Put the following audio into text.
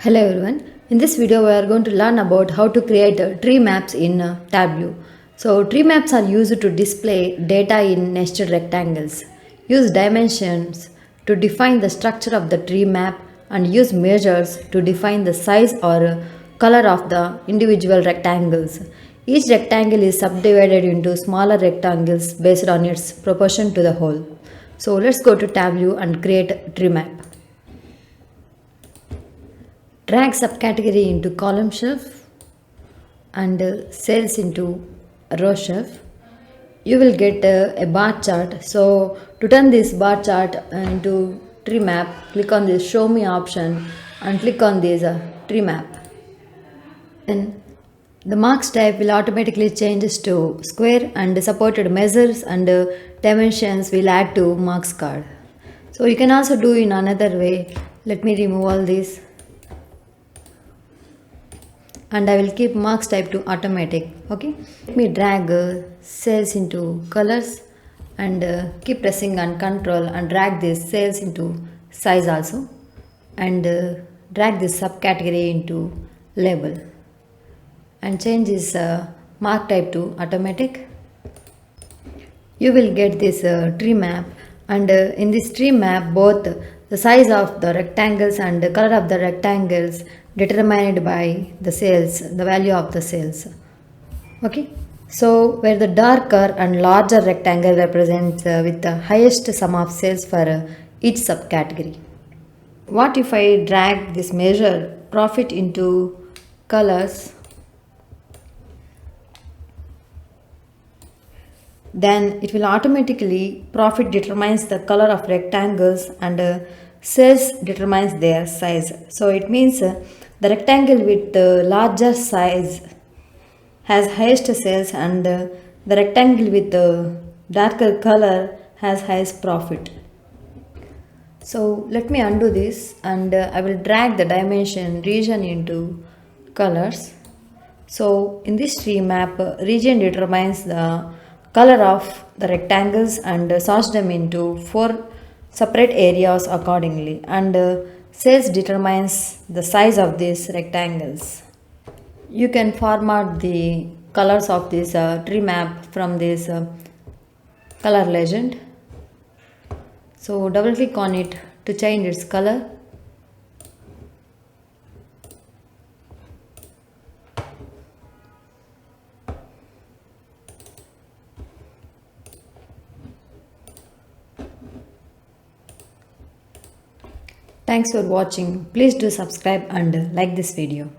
Hello everyone. In this video we are going to learn about how to create tree maps in Tableau. So tree maps are used to display data in nested rectangles. Use dimensions to define the structure of the tree map and use measures to define the size or color of the individual rectangles. Each rectangle is subdivided into smaller rectangles based on its proportion to the whole. So let's go to Tableau and create a tree map. Drag subcategory into column shelf and cells into row shelf. You will get a bar chart. So to turn this bar chart into tree map, click on this show me option and click on this tree map. Then the marks type will automatically changes to square and supported measures and dimensions will add to marks card. So you can also do in another way. Let me remove all these. And I will keep marks type to automatic. Okay, let me drag cells into colors and keep pressing on control and drag this cells into size also and drag this subcategory into label and change this mark type to automatic. You will get this tree map and in this tree map both the size of the rectangles and the color of the rectangles determined by the cells, the value of the cells. Okay, so where the darker and larger rectangle represents with the highest sum of cells for each subcategory. What if I drag this measure profit into colors? Then it will automatically profit determines the color of rectangles and cells determines their size. So it means the rectangle with the larger size has highest cells and the rectangle with the darker color has highest profit. So let me undo this and I will drag the dimension region into colors. So in this tree map, region determines the color of the rectangles and sort them into 4 separate areas accordingly and cells determines the size of these rectangles. You can format the colors of this tree map from this color legend. So double click on it to change its color. Thanks for watching. Please do subscribe and like this video.